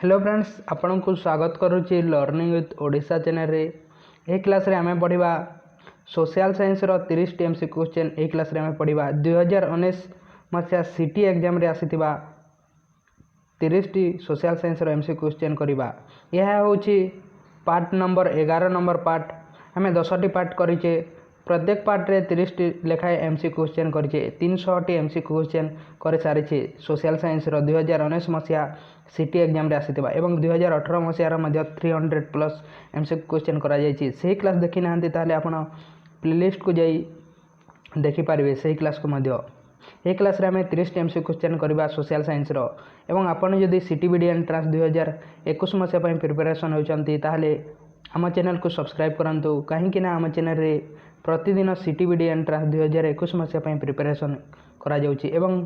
Hello friends, आपण को स्वागत करुच्ची लर्निंग विथ ओडिशा चैनल रे। ए क्लास रे आमे पढ़िबा सोशल साइंस रो 30 टी एमसी क्वेश्चन। ए क्लास रे आमे पढ़िबा 2019 मसिया सिटी एग्जाम रे आसीथिबा 30 टी सोशल साइंस रो एमसी क्वेश्चन करिबा। यह होची पार्ट नंबर 11 नंबर पार्ट। आमे 10 टी पार्ट करिचे। प्रत्येक पार्ट रे 30 टी लेखाए एमसी क्वेश्चन करिचे। 300 टी एमसी क्वेश्चन करे सारिचे सोशल साइंस रो 2019 मसिया सिटी एग्जाम रे आसीथिबा एवं 2018 मसिया रो मध्ये 300 प्लस एमसी क्वेश्चन करा जायछि। सेही क्लास देखि नाहंती ताले आपण प्लेलिस्ट को जाई देखि पारिबे। सेही क्लास को मध्ये ए क्लास रे हमें 30 एमसी क्वेश्चन करबा सोशल साइंस रो। एवं आपण जदि सिटी बीडी एंट्रांस 2021 मसिया पय प्रिपरेशन होचंती ताले हम चैनल को सब्सक्राइब करंतु, काहे कि ना हम चैनल रे प्रतिदिन सिटी बीडी एंट्रांस 2021 मसिया पय प्रिपरेशन करा जाउछि एवं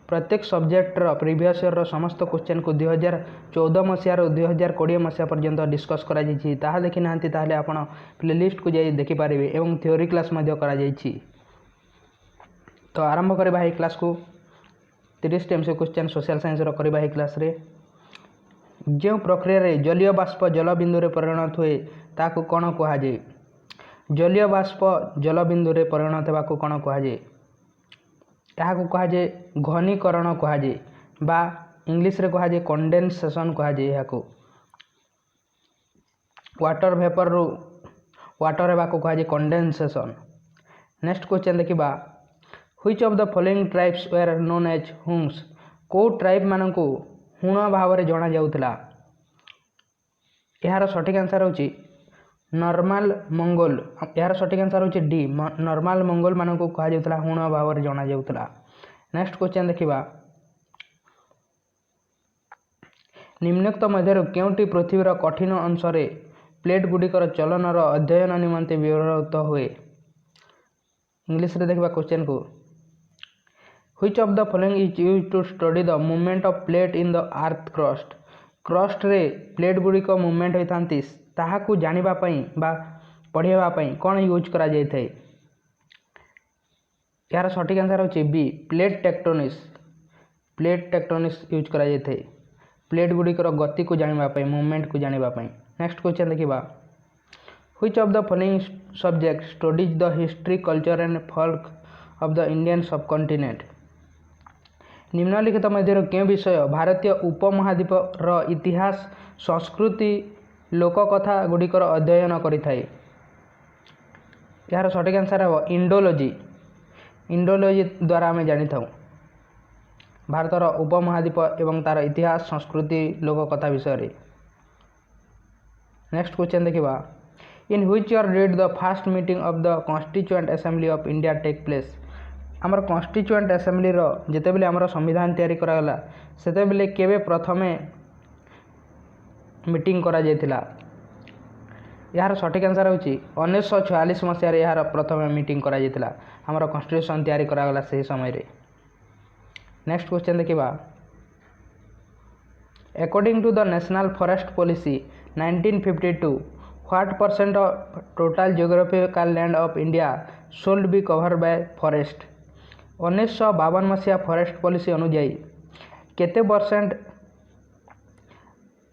प्रत्येक सब्जेक्ट रो प्रीवियस ईयर रो समस्त क्वेश्चन को 2014 मसिया रो 2020 मसिया पर्यंत डिस्कस करा जाइछि। ताहा देखि नाहंती ताले आपण प्लेलिस्ट को जाई देखि पारिबे एवं थ्योरी क्लास मध्ये करा जाइछि। तो आरंभ करबा हे क्लास को 30 एमसी क्वेश्चन सोशल साइंस रो करबा हे क्लास रे। जो प्रक्रिया रे जलीय बाष्प जल बिंदु रे परिणत होए ताको कोन कहा जाय? जलीय बाष्प जल बिंदु रे परिणत हेबा को कोन कहा जाय? यहाँ को कहा जाए घनीकरण कहा जाए बा इंग्लिश रे कहा जाए कंडेंसेशन कहा जाए। यहाँ को वाटर वेपर रो वाटर हेबा को कहा जाए कंडेंसेशन। नेक्स्ट क्वेश्चन देखिबा which of the following tribes were known as hums? को ट्राइब मान को हुण भाव में जना जाउथला? यार सठिक आंसर होची नॉर्मल मंगोल। यार सठिक आंसर होची डी, नॉर्मल मंगोल मान को कहा जाउथला हुण भाव में जना जाउथला। नेक्स्ट क्वेश्चन देखिबा निम्नोक्त मध्यरु केउटी पृथ्वीर कठिन अंश रे प्लेट गुडिकर चलनर अध्ययन निमंते व्यवहृत हुए? इंग्लिश रे देखिबा क्वेश्चन को which of the following is used to study the movement of plate in the earth crust? Crust रे प्लेट गुडिक मूवमेंट होइथांती ताहा को जानिबा पई बा पढिबा पई कोन यूज करा जाय थाए? यार सठिक आंसर होची B, plate tectonics. Plate tectonics use करा जाय थाए प्लेट गुडिकर गति को जानिबा पई, मूवमेंट को जानिबा पई। नेक्स्ट क्वेश्चन देखिबा which of the following subject studies the history culture and folk of the Indian subcontinent? निम्नलिखित मध्यरु के विषय भारतीय उपमहाद्वीप रो इतिहास संस्कृति लोककथा गुडिकर अध्ययन करिथाए? यार सठिक आंसर है इंडोलॉजी। इंडोलॉजी द्वारा आम जानी था भारतर उपमहाद्वीप एवं तार इतिहास संस्कृति लोककथा विषय रे। नेक्स्ट क्वेश्चन देखिबा in which year did the first meeting of the constituent assembly of India take place? आमर कॉन्स्टिट्यूएंट असेंबली रो जेतेबेले आमर संविधान तैयारी करा गला सेतेबेले केबे प्रथमे मीटिंग करा जायतिला? यार सठिक आंसर होची 1946 मसिया रे यार प्रथमे मीटिंग करा जायतिला। आमर कॉन्स्टिट्यूशन तैयारी करा गला सही समय रे। नेक्स्ट क्वेश्चन देखिबा according to the national forest policy 1952 what percent of total geographical land of India should be covered by forest? 1952 मसिया फॉरेस्ट पॉलिसी अनुଯାयी केते परसेंट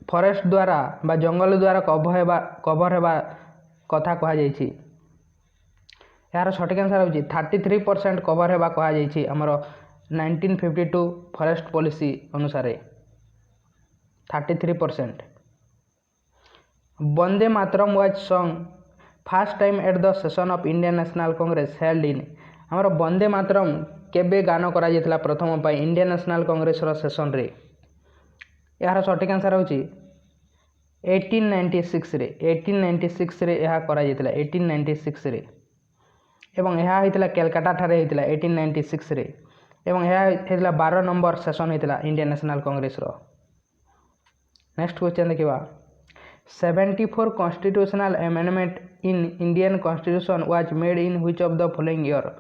फॉरेस्ट द्वारा बा जंगल द्वारा कवर हेबा कथा कहा जायछि? यार सठिक आंसर होची 33% कवर हेबा कहा जायछि हमर 1952 फॉरेस्ट पॉलिसी अनुसार 33%। Vande Mataram was sung first time at the session of Indian National Congress held in? हमर वंदे मातरम केबे गान करा जायतिला प्रथम पय इंडियन नेशनल कांग्रेस रो सेशन रे? यार सठिक आंसर होची 1896 रे। 1896 रे यह करा जायतिला 1896 रे एवं यह होइतिला कलकत्ता ठारे होइतिला 1896 रे एवं यह होइतिला 12 नंबर सेशन होइतिला इंडियन नेशनल कांग्रेस रो। नेक्स्ट क्वेश्चन देखिबा 74 constitutional amendment in Indian constitution was made in which of the following year?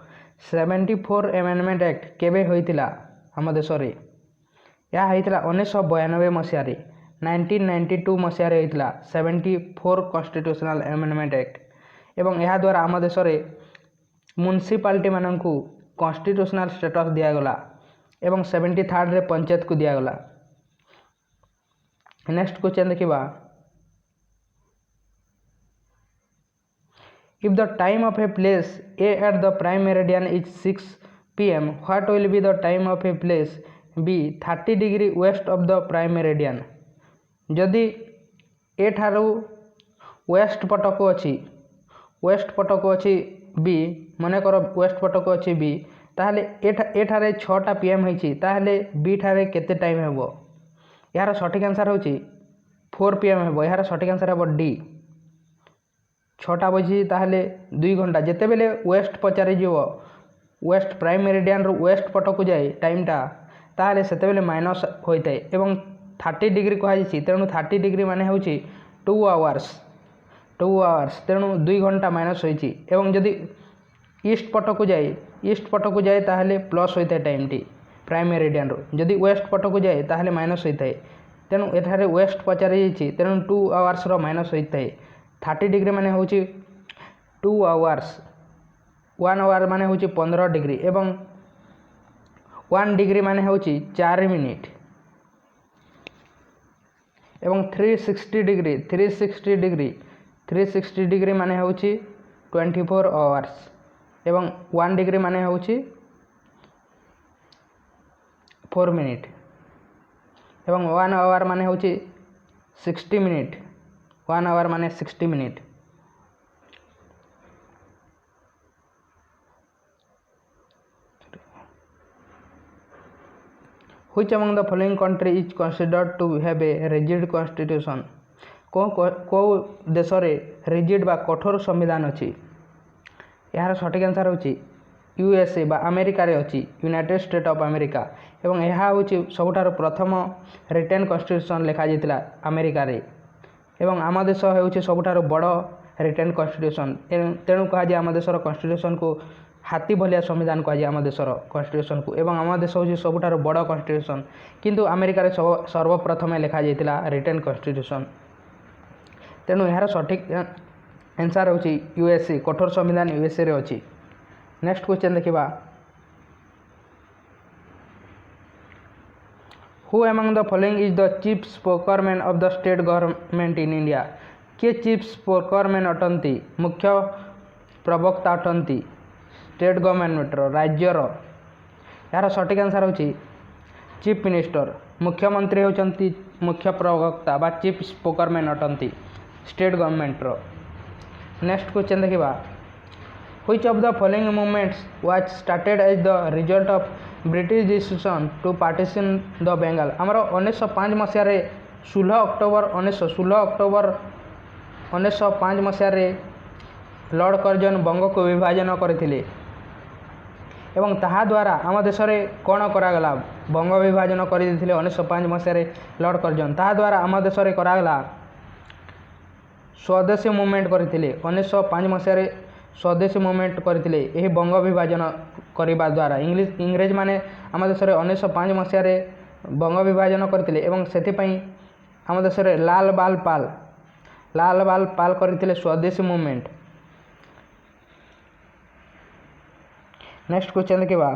74 amendment act केबे होइतिला हम देश रे? यह होइतिला 1992 मसिया रे। 1992 मसिया रे होइतिला 74 कॉन्स्टिट्यूशनल अमेंडमेंट एक्ट एवं यह द्वारा हम देश रे म्युनिसिपालिटी माननकु कॉन्स्टिट्यूशनल स्टेटस दिया गला एवं 73 रे पंचायत को दिया गला। नेक्स्ट क्वेश्चन देखिबा if the time of a place A at the prime meridian is 6 pm what will be the time of a place B 30 degree west of the prime meridian जदि ए ठारू वेस्ट पटक अच्छी B मनकर waste पटक अच्छी B ताहले एठारे 6टा pm होइछि ताहले B ठारे केते टाइम हेबो यार सठिक आंसर होछि 4 pm हेबो यार सठिक आंसर हेबो डी 6टा बजी ताहले 2 घंटा जेते बेले वेस्ट पचारि जीवो वेस्ट प्राइम मेरिडियन रु वेस्ट पटक जाए टाइमटा ताहले सेते बेले माइनस होइतै एवं 30 डिग्री कह तेणु 30 डिग्री माने होछि 2 आवर्स तेणु 2 घंटा माइनस होइछि एवं जदि ईस्ट पटक जाए ताहले प्लस होइतै टाइम टी प्राइम मेरिडियन रु जदि वेस्ट पटक जाए ताहले माइनस होइतै तेणु एठारे वेस्ट पचारि जाइछि तेणु 2 आवर्स रो माइनस होइतै 30 डिग्री माने होछि 2 आवर्स 1 आवर माने होछि 15 डिग्री एवं 1 डिग्री माने होछि 4 मिनिट एवं 360 डिग्री माने होछि 24 आवर्स एवं 1 डिग्री माने होछि 4 मिनिट एवं 1 आवर माने होछि 60 मिनिट 1 आवर माने 60 minute Which among the following country is considered to have a rigid constitution को देश रे रिजिड बा कठोर संविधान अछि यार सठिक आंसर होछि यूएसए बा अमेरिका रे अछि यूनाइटेड स्टेट ऑफ अमेरिका एवं यह होछि सबठार प्रथम रिटेन कॉन्स्टिट्यूशन लिखा जाइतिला अमेरिका रे एवं आम देश होछि सबठार बड़ रिटेन कॉन्स्टिट्यूशन तेणु कहा जाए आम देशर कॉन्स्टिट्यूशन को हाथी भलिया संविधान कहा जाए आम देशर कॉन्स्टिट्यूशन को एवं आम देश होछि सबठार बड़ कॉन्स्टिट्यूशन किंतु अमेरिका रे सर्वप्रथम लिखा जाइतिला रिटेन कॉन्स्टिट्यूशन तेणु यार सठिक आंसर होछि यूएसए कठोर संविधान यूएसए रे अछि नेक्स्ट क्वेश्चन देखिबा who among the following is the chief spokesman of the state government in India के चीफ स्पोकरमैन अटंती मुख्य प्रवक्ता अटंती स्टेट गवर्नमेंट राज्यर यार सठिक आंसर होछि चीफ मिनिस्टर मुख्यमंत्री होचंती मुख्य प्रवक्ता बा चीफ स्पोकरमैन अटंती स्टेट गवर्नमेंट रो नेक्स्ट क्वेश्चन देखिबा Which of the following movements was started as the result of British decision to partition the Bengal आमर 1905 मसीह रे 16 अक्टोबर 1905 मसीह रे लॉर्ड कर्जन बंग को विभाजन करथिले एवं ताहा द्वारा आम देश रे कोन करागला बंग विभाजन कर दिथिले 1905 मसीह रे लॉर्ड कर्जन ताहा द्वारा आम देश रे करागला स्वदेशी मूवमेंट करथिले 1905 मसीह रे स्वदेशी मूवमेंट करथिले एही बंग विभाजन करिबा द्वारा इंग्रेज माने आम देश रे 1905 मसीह रे बंग विभाजन करथिले एवं सेति पई आम देश रे लाल बाल पाल करथिले स्वदेशी मूवमेंट नेक्स्ट क्वेश्चन देखिबा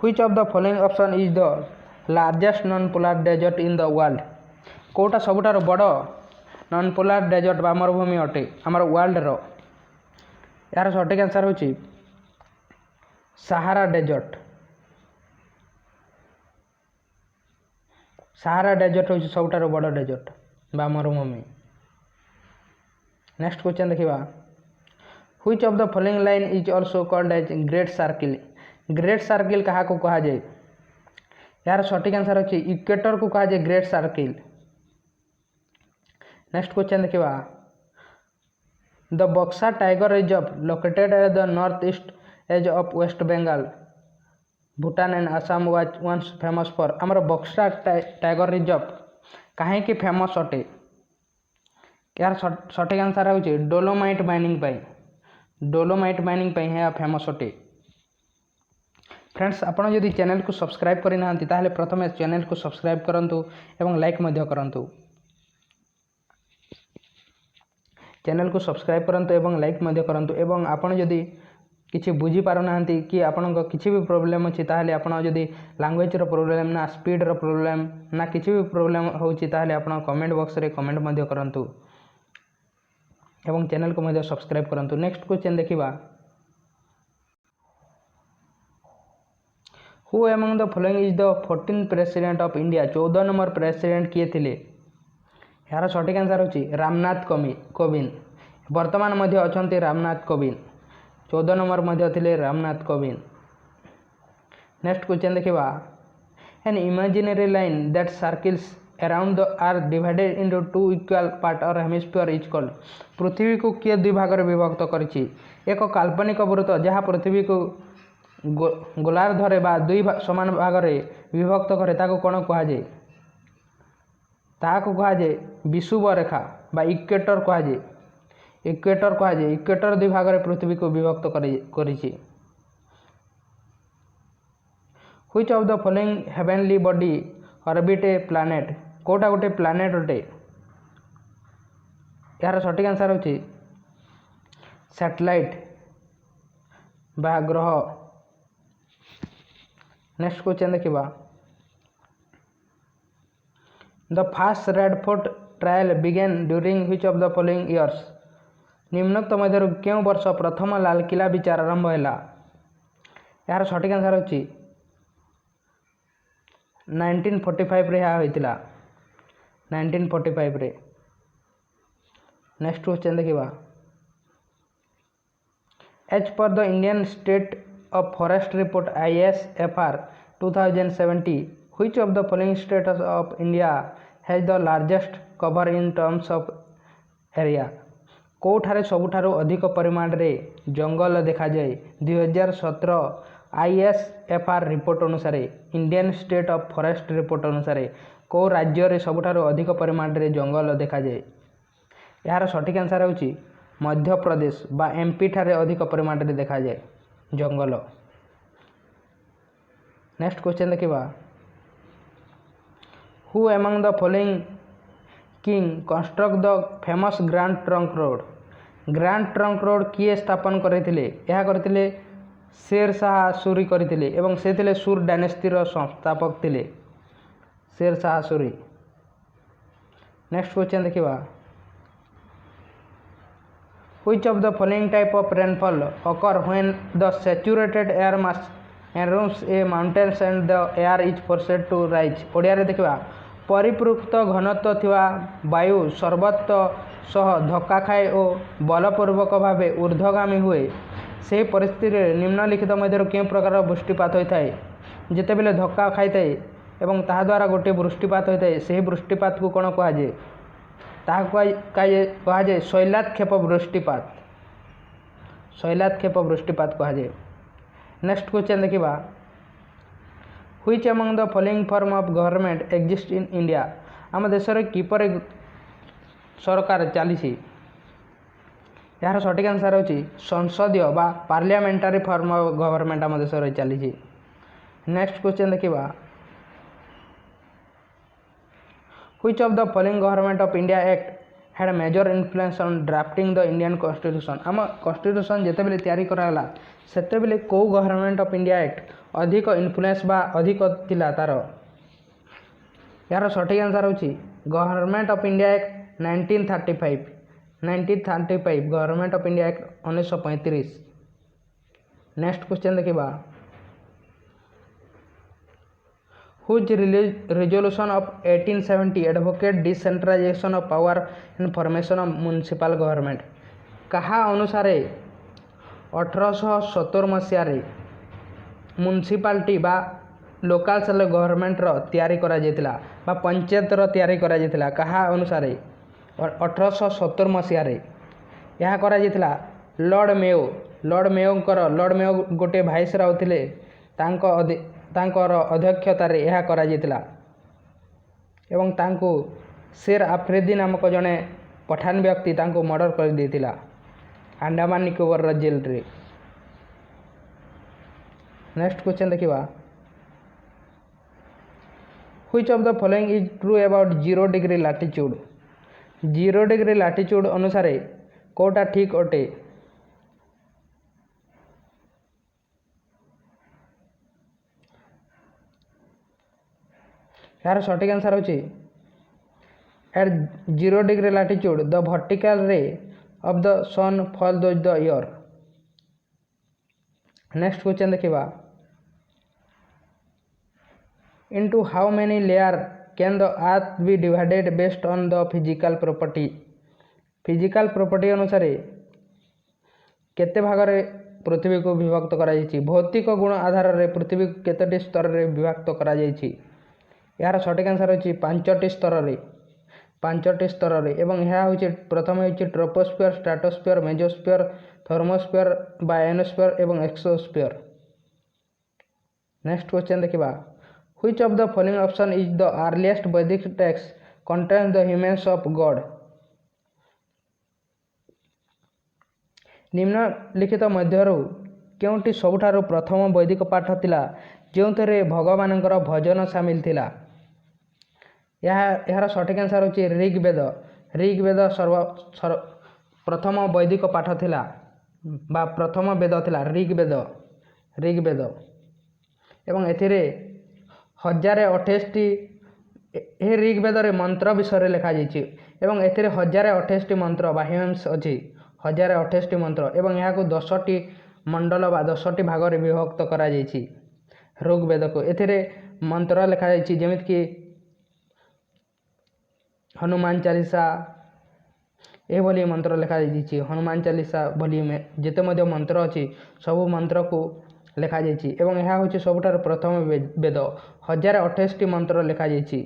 which of the following option is the largest non polar desert in the world कोटा सबुठार बड़ नॉन पोलर डेजर्ट बा मरुभूमि अटे आमर वर्ल्ड रो यार सठिक आंसर होछि सहारा डेजर्ट होछि सबुठार बड़ डेजर्ट बा मरुभूमि नेक्स्ट क्वेश्चन देखिबा which of the following line is also called as great circle कहा को कहा जाए यार सठिक आंसर होछि इक्वेटर को कहा जाए ग्रेट सर्किल नेक्स्ट क्वेश्चन देखिबा the Buxa tiger reserve located at the north east edge of West Bengal Bhutan and Assam was once famous for आमर बक्सा टाइगर रिजर्व कहीं की फेमस अटे यार सठिक आंसर होछि डोलोमाइट माइनिंग पई है फेमस अटे फ्रेंड्स आपण जदि चैनल को सब्सक्राइब करि नाहंती ताहले प्रथमे चैनल को सब्सक्राइब करंतु एवं लाइक मध्य करंतु चैनल को सब्सक्राइब करंतु एवं लाइक मध्य करंतु एवं आपण जदि किसी बुझी पारुनाहांती कि आपन किसी भी प्रोब्लेम अच्छी ताहले आपन जदि लैंग्वेज रो प्रोब्लेम ना स्पीड रो प्रोब्लेम ना किसी भी प्रोब्लेम होची ताहले आपन कमेंट बॉक्स रे कमेंट मध्य करंतु एवं चैनल को मध्य सब्सक्राइब करंतु। नेक्स्ट क्वेश्चन देखिबा, who among the following is the 14th president of India. 14 number president किए थिले? यार सठिक आंसर होची रामनाथ कोविंद। वर्तमान मध्य अछंती रामनाथ कोविंद। 14 नंबर मध्य थिले रामनाथ कोविंद। नेक्स्ट क्वेश्चन देखिबा, an imaginary line that circles around the earth divided into two equal part और हेमिस्फीयर इज कॉल्ड। पृथ्वी को किए दुई भाग में विभक्त करिछि? एक काल्पनिक वृत्त जहाँ पृथ्वी को गोलार्धरे बा दुई समान भाग में विभक्त करे ताको कौन कहुए? ताको कहुए विषुव रेखा बा इक्वेटर कहुए। इक्वेटर कहुए। इक्वेटर दुई भाग में पृथ्वी को विभक्त करिछि। Which of the following heavenly body orbit a planet. कोटा गोटे प्लैनेट अटे? यार सठिक आंसर होची सैटेलाइट बा ग्रह। नेक्स्ट क्वेश्चन देखिबा, the first Red Fort trial began during which of the following years. निम्नोक्त मध्य क्यों वर्ष प्रथम लाल किला विचार आरंभ है? यार सठिक आंसर होची 1945 रे होइतिला। 1945 रे। नेक्स्ट क्वेश्चन देखिबा, as per the Indian State of Forest Report ISFR 2070 which of the following states of India has the largest cover in terms of area. कोठारे सबुठारु अधिक परिमाण रे जंगल देखा जाए? 2017 ISFR रिपोर्ट अनुसार, Indian State of Forest Report अनुसार को राज्य रे सबुठारु अधिक परिमाण रे जंगल देखा जाए? यार सठिक आंसर होची मध्य प्रदेश बा MP ठारे अधिक परिमाण रे देखा जाए जंगल। नेक्स्ट क्वेश्चन देखिबा, who among the following king construct the famous grand trunk road. Grand trunk road किए स्थापन करथिले? यह करथिले शेर शाह सूरी करथिले एवं से थिले सूर डायनेस्टी रो संस्थापक थिले शेर शाह सूरी। नेक्स्ट क्वेश्चन देखिबा, which of the following type of rainfall occur when the saturated air mass envelops a mountains and the air is forced to rise। Odia रे देखिबा, परिपृक्त घनत्व थिवा वायु सर्वत्र सह धक्का खाए और बलपूर्वक भावे ऊर्ध्वगामी हुए से परिस्थिति निम्नलिखित मध्य केउं प्रकार वृष्टिपात होता है? जितेबेले धक्का खाई एवं ताहा द्वारा गोटे वृष्टिपात होता है से वृष्टिपात को कौन कहुए? कहुए शैलाक्षेप वृष्टिपात। शैलाक्षेप वृष्टिपात कहुए। नेक्स्ट क्वेश्चन देखिबा, which among the following form of government exist in India. आम देश में किपर सरकार चली? यार सठिक आंसर होची संसदीय बा पार्लियामेंटारी फॉर्म ऑफ गवर्नमेंट आम देश में चली। नेक्स्ट क्वेश्चन देखिबा, which of the following Government of India Act had major influence on drafting the Indian constitution. आम कॉन्स्टिट्यूशन जितेबेले तैयारी कराला सेतेबेले को गवर्नमेंट ऑफ इंडिया एक्ट अधिक इन्फ्लुएंस बा अधिक थिला तार? यार सठिक आंसर होची Government of India Act 1935। 1935 Government of India Act 1935। Next question देखिबा, which resolution of 1870 advocate decentralisation of power and formation of municipal government. कहा अनुसार 1870 मसीह म्युनिसिपालिटी बा लोकल सेल गवर्नमेंट रो तैयारी करा जायतिला बा पंचायत रो तैयारी करा जायतिला? कहा अनुसार 1870 मसीह यह करा जायतिला लॉर्ड मेयो गोटे भाइस राव थिले तांकर अध्यक्षतार यह करा जायतिला एवं तांको शेर आफरीदी नामक जड़े पठान व्यक्ति तांको मर्डर कर देतिला अंडमान निकोबर जेल रे। नेक्स्ट क्वेश्चन देखिबा, which of the following is true about 0 degree latitude. 0 degree latitude अनुसार कोटा ठीक अटे? यार सठिक आंसर होची at 0 degree latitude the vertical ray of the sun fall those the year. Next question देखिबा into how many layer can the earth be divided based on the physical property. Physical property अनुसार केते भाग रे पृथ्वी को विभक्त करा जायछि। भौतिक गुण आधार रे पृथ्वी को केतोटी स्तर रे विभक्त करा जायछि। यार सठिक आंसर होछि 5टी स्तर रे 5टी स्तर रे एवं यह होछि प्रथम होछि troposphere, stratosphere, mesosphere, thermosphere, ionosphere एवं एक्सोस्फियर। नेक्स्ट क्वेश्चन देखिबा which of the following option is the earliest Vedic text contains the humans of God. निम्नलिखित मध्यरु केउंटी सबुठारु प्रथम वैदिक पाठ थिला जोंथरे भगवानଙ୍କର भजन शामिल थिला। यार सठिक आंसर होछि ऋग्वेद। ऋग्वेद प्रथम वैदिक पाठ थिला बा प्रथम वेद थिला ऋग्वेद एवं एथिरे 1028टी ए ऋग्वेद रे मंत्र विषय लिखा जायछि एवं एथिरे 1028टी मंत्र बा हिम्स अछि 1028टी मंत्र एवं यहाँ को 10टी मंडल बा 10टी भाग रे विभक्त करा जायछि। ऋग्वेद को एथिरे मंत्र लिखा जायछि जेमिति कि हनुमान चालीसा ए भली मंत्र लिखा जायछि। हनुमान चालीसा भली जेते मध्ये मंत्र अछि सब मंत्र को लिखा जायछि एवं यहाँ होछि सबुठार प्रथम वेद 1028टी मंत्र लिखा जायछि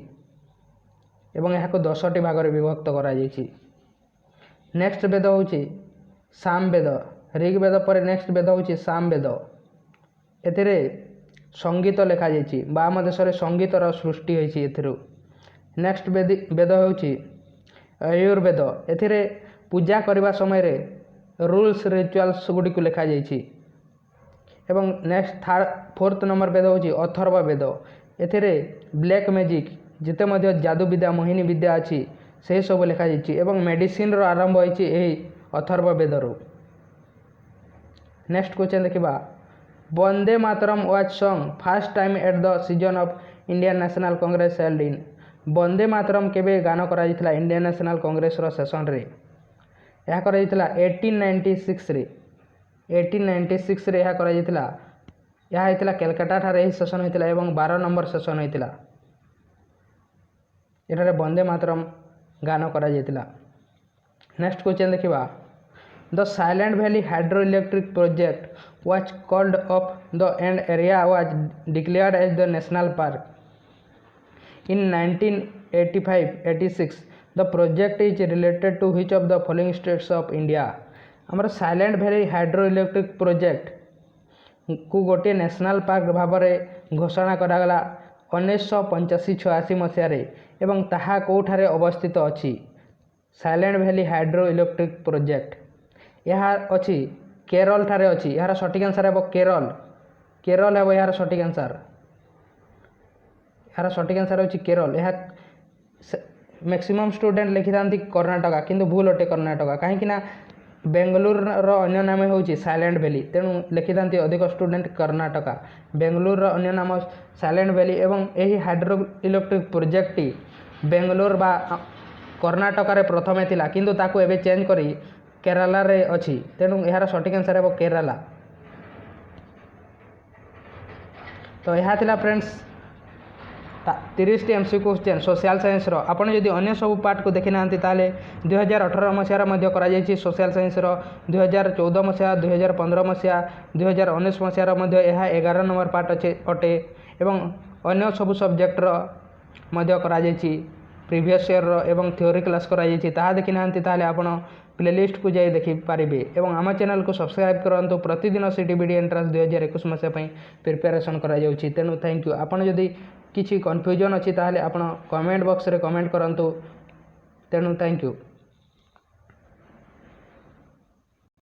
एवं यहाँ को 10टी भाग रे विभक्त करा जायछि। नेक्स्ट वेद होछि सामवेद। ऋग्वेद पर नेक्स्ट वेद होछि सामवेद। एथिरे संगीत लिखा जायछि बा आम देश रे संगीतर सृष्टि होइछि एथिरु। नेक्स्ट वेद होछि आयुर्वेद। एथिरे पूजा करबा समय रे रूल्स रिचुअल्स गुडी को लिखा जायछि एवं नेक्स्ट फोर्थ नंबर वेद होछि अथर्ववेद। एथिरे ब्लैक मैजिक जेते मध्ये जादू विद्या मोहिनी विद्या अछि से सब लिखा जायछि एवं मेडिसिन रो आरंभ होइछि एही अथर्ववेद रो। नेक्स्ट क्वेश्चन देखिबा Vande Mataram was sung first time at the season of Indian National Congress held in. Vande Mataram केबे गान करा जायतिला इंडियन नेशनल कांग्रेस रो सेशन रे। यह करा जायतिला 1896 रे 1896 रे यह करा जायतिला। यह हेतिला कलकत्ता ठारे एही सेशन हेतिला एवं 12 नंबर सेशन हेतिला। एठारे वंदे मातरम गान करा जायतिला। नेक्स्ट क्वेश्चन देखिबा the silent valley hydroelectric project was called off the and area was declared as the national park in 1985-86। The project is related to which of the following states of India. हमर silent valley hydroelectric project को गोटे national park भाव में घोषणा करागला 1985-86 मसीह एवं ताहा कोठारे अवस्थित अछि। Silent valley hydro electric project यह अच्छी केरल ठारे अच्छी। यार सठिक आंसर है केरल। केरल है यार सठिक आंसर। यार सठिक आंसर होची केरल। यह मैक्सिमम स्टूडेंट लिखि थांती कर्णाटक किंतु भूल अटे कर्णाटक कहीं बेंगलुरु अन्य नाम होची साइलेंट वैली तेणु लिखि थांती अधिक स्टूडेंट कर्णाटक। बेंगलुरु अन्य नाम साइलेंट वैली एवं यही हाइड्रो इलेक्ट्रिक प्रोजेक्ट बेंगलुरु बा कर्णाटक रे प्रथमे थिला किंतु ताकू एबे चेंज करी केरला रे अछि तेणु यार सठिक आंसर है केरला। तो यह थिला फ्रेंड्स 30टी एमसीक्यू क्वेश्चन सोशल साइंस रो। आपण यदि अन्य सब पार्ट को देखि नांती ताले 2018 मसिया मध्ये करा जायछि सोशल साइंस रो। 2014 मसिया 2015 मसिया 2019 मसिया मध्ये यह 11 नंबर पार्ट अटे एवं अन्य सब सब्जेक्ट रो मध्ये करा जायछि प्रीवियस ईयर रो एवं थ्योरी क्लास करा जायछि। ताहा देखि नांती ताले आपण प्लेलिस्ट को जाई देखि पारिबे एवं आम चैनल को सब्सक्राइब करंतु। प्रतिदिन सीटीबीडी एंट्रांस 2021 मसिया पई प्रिपरेशन करा जाउछि तेणु थैंक यू। आपण यदि किछि कन्फ्यूजन अछि ताले आपण कमेंट बॉक्स रे कमेंट करंतु तेणु थैंक यू।